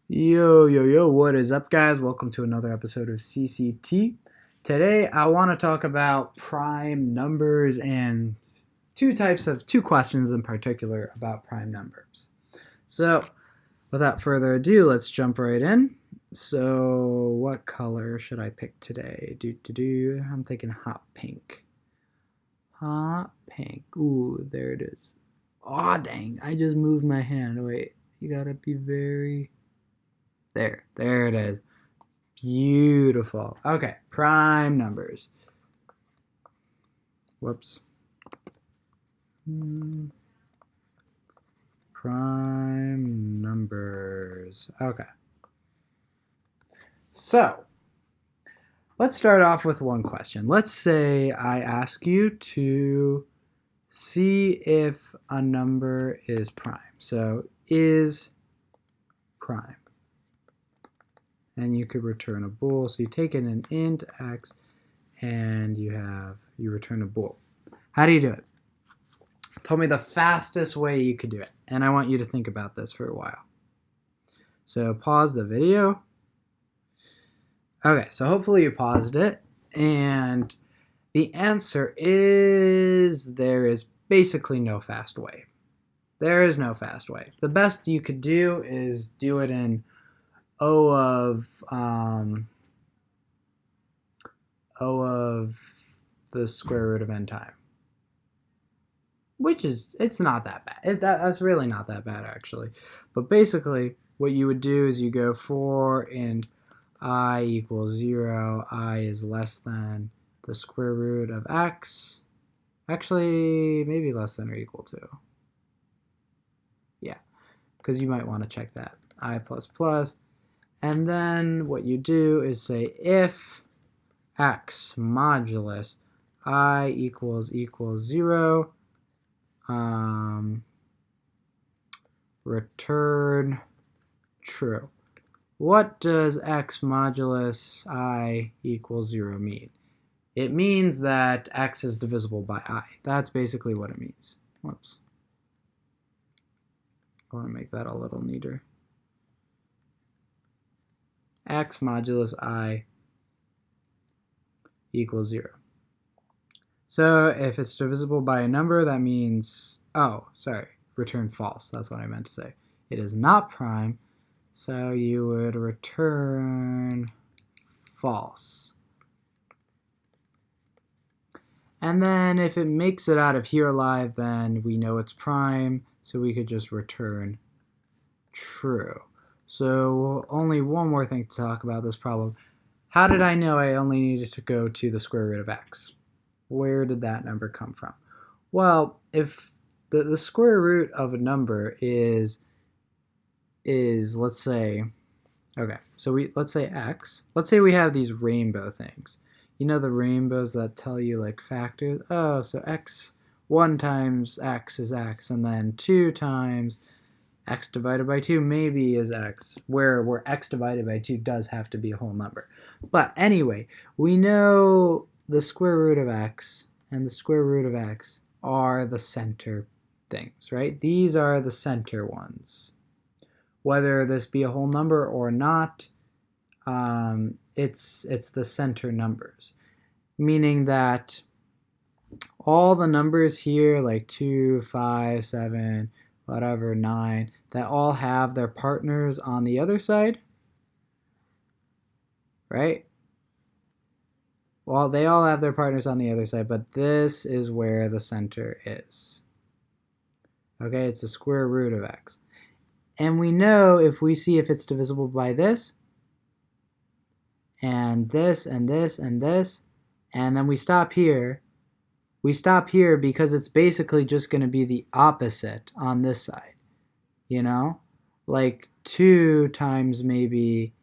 Yo, yo, yo, what is up, guys? Welcome to another episode of CCT. Today, I want to talk about prime numbers and two questions in particular about prime numbers. So, without further ado, let's jump right in. So, what color should I pick today? I'm thinking hot pink. Hot pink. Ooh, there it is. Aw, dang, I just moved my hand. Wait, you gotta be very. There it is. Beautiful. Okay, prime numbers. Whoops. Prime numbers. Okay. So, let's start off with one question. Let's say I ask you to see if a number is prime. So, is prime. And you could return a bool. So you take in an int x and you return a bool. How do you do it? Tell me the fastest way you could do it. And I want you to think about this for a while. So pause the video. Okay, so hopefully you paused it. And the answer is there is basically no fast way. There is no fast way. The best you could do is do it in O of the square root of n time. Which is, it's not that bad. That's really not that bad, actually. But basically, what you would do is you go for and I equals 0, I is less than the square root of x. Actually, maybe less than or equal to. Yeah, because you might want to check that. I plus plus. And then what you do is say if x modulus I equals 0, return true. What does x modulus I equals 0 mean? It means that x is divisible by I. That's basically what it means. Whoops. I want to make that a little neater. X modulus I equals 0. So if it's divisible by a number, that means, return false. That's what I meant to say. It is not prime, so you would return false. And then if it makes it out of here alive, then we know it's prime, so we could just return true. So only one more thing to talk about this problem. How did I know I only needed to go to the square root of x? Where did that number come from? Well, if the square root of a number is let's say, okay, so let's say x. Let's say we have these rainbow things. You know the rainbows that tell you like factors? Oh, so 1 times x is x, and then 2 times x divided by 2 maybe is x, where x divided by 2 does have to be a whole number. But anyway, we know the square root of x and the square root of x are the center things, right? These are the center ones. Whether this be a whole number or not, it's the center numbers, meaning that all the numbers here, like 2, 5, 7, whatever, 9, that all have their partners on the other side, right? Well, they all have their partners on the other side, but this is where the center is. Okay, it's the square root of x. And we know if we see if it's divisible by this, and this, and this, and this, and then we stop here. We stop here because it's basically just going to be the opposite on this side. You know? Like 2 times maybe,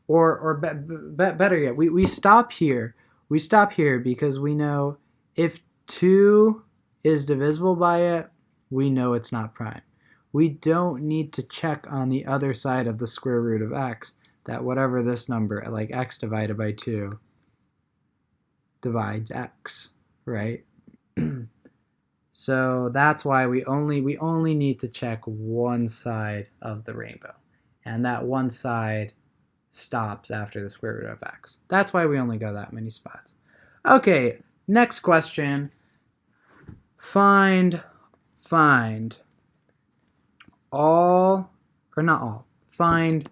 or better yet, we stop here. We stop here because we know if 2 is divisible by it, we know it's not prime. We don't need to check on the other side of the square root of x that whatever this number, like x divided by 2, divides x, right? So that's why we only need to check one side of the rainbow. And that one side stops after the square root of x. That's why we only go that many spots. Okay, next question. Find all, or not all, find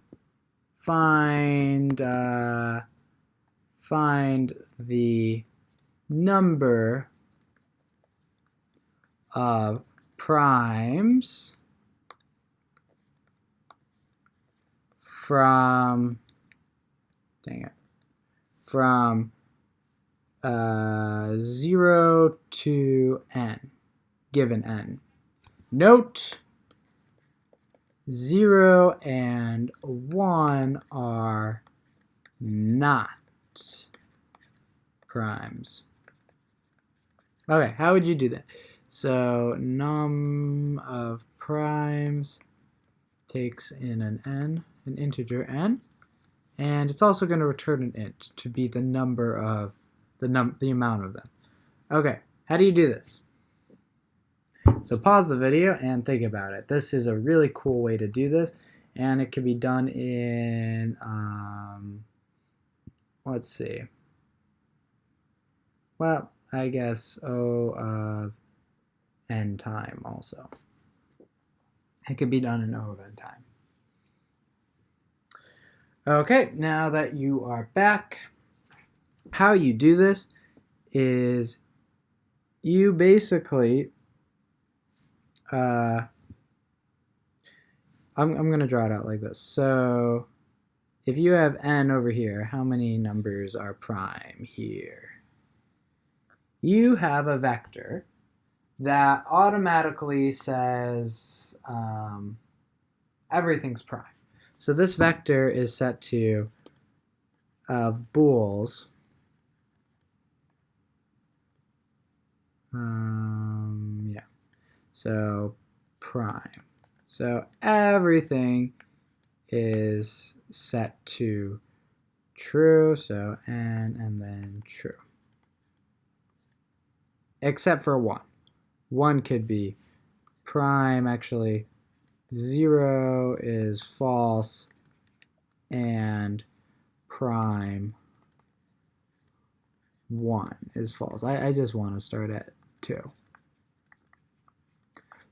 the number of primes from 0 to n, given n. Note 0 and 1 are not primes. Okay, how would you do that? So num of primes takes in an integer n, and it's also going to return an int to be the number of the amount of them. Okay, how do you do this? So pause the video and think about it. This is a really cool way to do this, and it can be done in, let's see. Well, I guess O of n time also. It can be done in O of n time. Okay, now that you are back, how you do this is you basically, I'm going to draw it out like this. So if you have n over here, how many numbers are prime here? You have a vector that automatically says everything's prime. So this vector is set to bools. Yeah. So prime. So everything is set to true. So n and then true. Except for 1. 1 could be prime. Actually, 0 is false, and prime 1 is false. I just want to start at 2.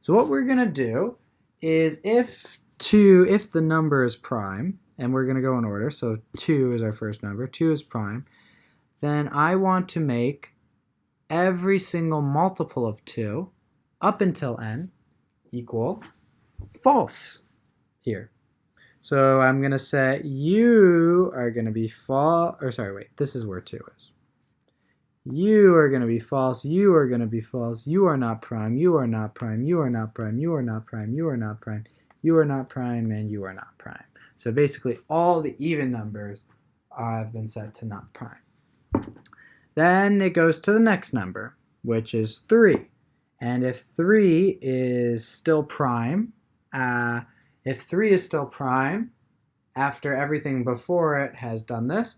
So what we're going to do is if the number is prime, and we're going to go in order, so 2 is our first number, 2 is prime, then I want to make every single multiple of 2 up until n equal false here. So I'm going to say you are going to be false, or sorry, wait, this is where 2 is. You are going to be false, you are going to be false, you are not prime, you are not prime, you are not prime, you are not prime, you are not prime, you are not prime, and you are not prime. So basically all the even numbers have been set to not prime. Then it goes to the next number, which is 3. And if 3 is still prime, after everything before it has done this,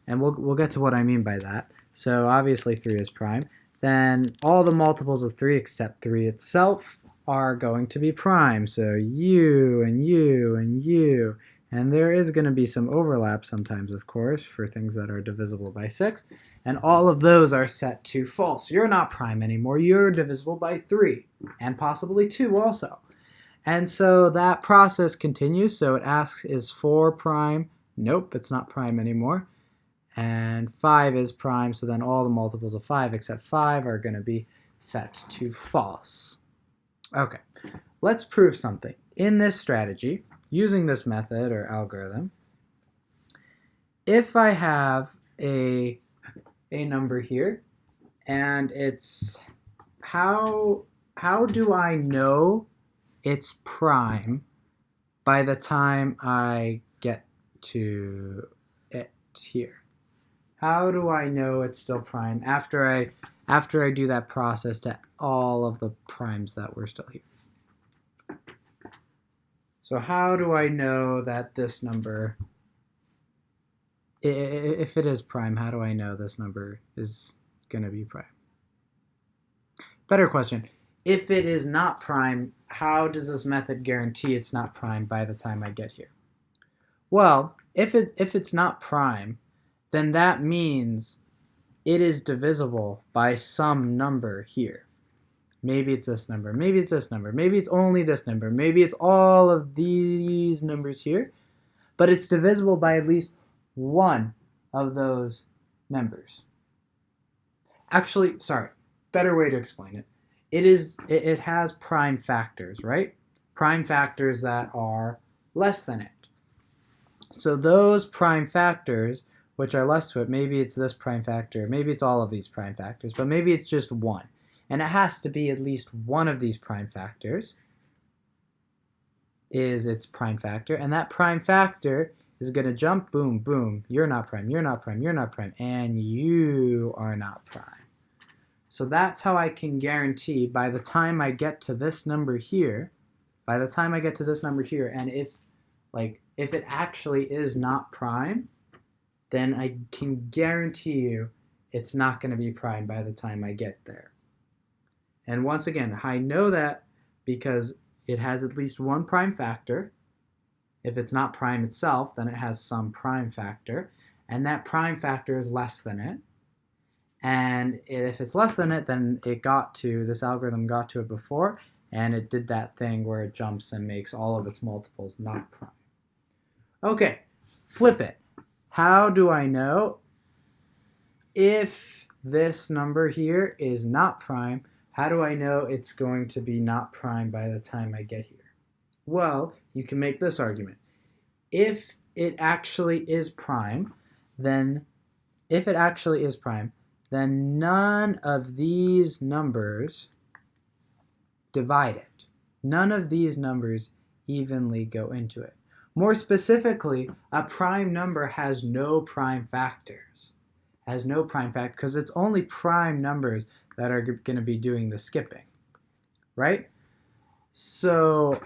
and we'll get to what I mean by that. So obviously 3 is prime. Then all the multiples of 3 except 3 itself are going to be prime. So you and you and you. And there is going to be some overlap sometimes, of course, for things that are divisible by 6. And all of those are set to false. You're not prime anymore. You're divisible by 3, and possibly 2 also. And so that process continues. So it asks, is 4 prime? Nope, it's not prime anymore. And 5 is prime, so then all the multiples of 5 except 5 are going to be set to false. Okay, let's prove something. In this strategy, using this method or algorithm, if I have a number here, and it's how do I know it's prime by the time I get to it here? How do I know it's still prime after I do that process to all of the primes that were still here? So how do I know that this number, if it is prime, how do I know this number is going to be prime? Better question. if it is not prime, how does this method guarantee it's not prime by the time I get here? Well, if it's not prime, then that means it is divisible by some number here. Maybe it's this number, maybe it's this number, maybe it's only this number, maybe it's all of these numbers here, but it's divisible by at least one of those numbers. Actually, sorry, better way to explain it. It has prime factors, right? Prime factors that are less than it. So those prime factors, which are less to it, maybe it's this prime factor, maybe it's all of these prime factors, but maybe it's just one. And it has to be at least one of these prime factors is its prime factor. And that prime factor is going to jump, boom, boom, you're not prime, you're not prime, you're not prime, and you are not prime. So that's how I can guarantee by the time I get to this number here, and if it actually is not prime, then I can guarantee you it's not going to be prime by the time I get there. And once again, I know that because it has at least one prime factor. If it's not prime itself, then it has some prime factor, and that prime factor is less than it. And if it's less than it, then this algorithm got to it before, and it did that thing where it jumps and makes all of its multiples not prime. Okay, flip it. How do I know if this number here is not prime? How do I know it's going to be not prime by the time I get here? Well, you can make this argument. If it actually is prime, then none of these numbers divide it. None of these numbers evenly go into it. More specifically, a prime number has no prime factors. Because it's only prime numbers that are going to be doing the skipping, right? So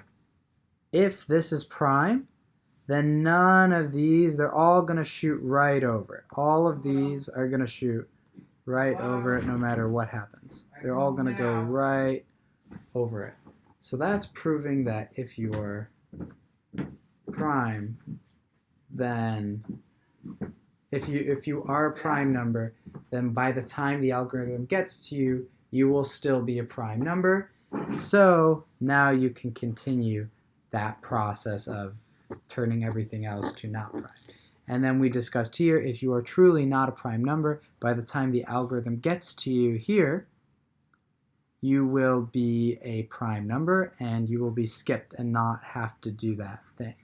if this is prime, then none of these, they're all going to shoot right over it. All of these are going to shoot right over it no matter what happens. They're all going to go right over it. So that's proving that if you are prime, then if you are a prime number, then by the time the algorithm gets to you, you will still be a prime number. So now you can continue that process of turning everything else to not prime. And then we discussed here, if you are truly not a prime number, by the time the algorithm gets to you here, you will be a prime number and you will be skipped and not have to do that thing.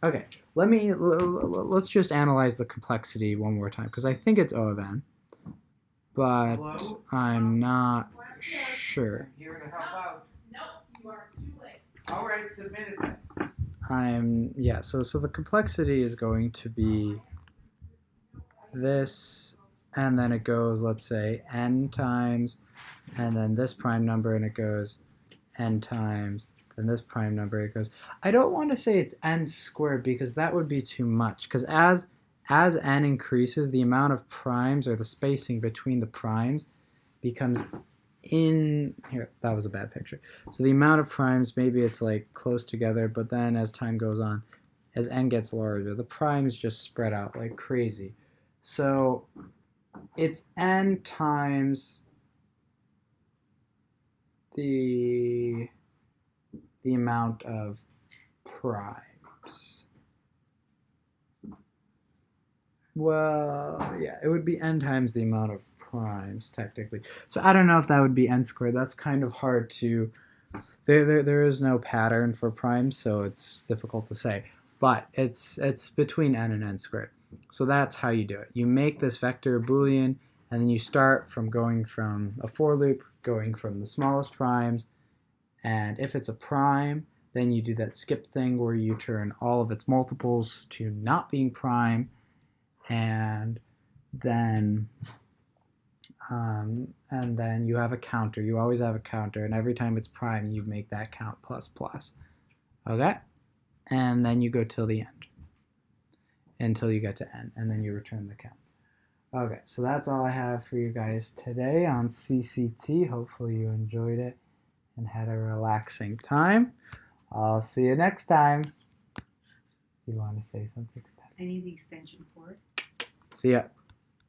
Okay, let's just analyze the complexity one more time, because I think it's O of n, but hello? I'm not sure. I'm here to help out. Nope, you are too late. All right, submit it then. So the complexity is going to be this, and then it goes, let's say, n times, and then this prime number, and it goes n times, then this prime number, it goes. I don't want to say it's n squared because that would be too much, because as n increases, the amount of primes, or the spacing between the primes, becomes here, that was a bad picture. So the amount of primes, maybe it's like close together, but then as time goes on, as n gets larger, the primes just spread out like crazy. So it's n times the amount of primes. Well, yeah, it would be n times the amount of primes, technically. So I don't know if that would be n squared. That's kind of hard to... There is no pattern for primes, so it's difficult to say. But it's between n and n squared. So that's how you do it. You make this vector Boolean, and then you start from going from a for loop, going from the smallest primes, and if it's a prime, then you do that skip thing where you turn all of its multiples to not being prime, and then you have a counter. You always have a counter, and every time it's prime, you make that count plus plus. Okay? And then you go till the end, until you get to n, and then you return the count. Okay, so that's all I have for you guys today on CCT. Hopefully you enjoyed it, and had a relaxing time. I'll see you next time. You want to say something, Steph? I need the extension cord. See ya.